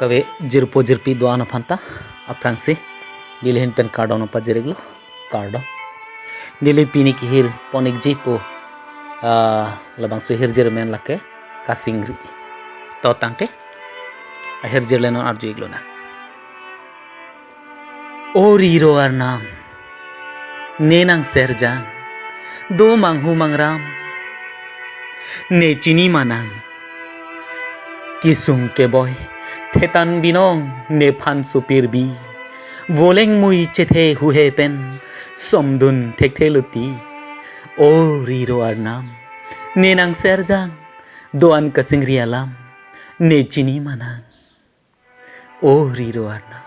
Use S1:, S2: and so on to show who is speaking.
S1: kawe jirpo jirpi doa no phanta aprangsi dilihin pen kardo no pajiriglo kardo dili pini kihir ponik jipo labang su hirjir men lake kasingri to tangte hirjir lenon arju iglo na o Ri-Ro Arnam nenang serjang do manghu mangram ne chini manang kisung ke boy thetan binong ne phan supir bi voleng mui chethe huhe pen somdun thekhe luti o Ri-Ro Arnam nenang serjang doan kasingri alam ne chini manang o Ri-Ro Arnam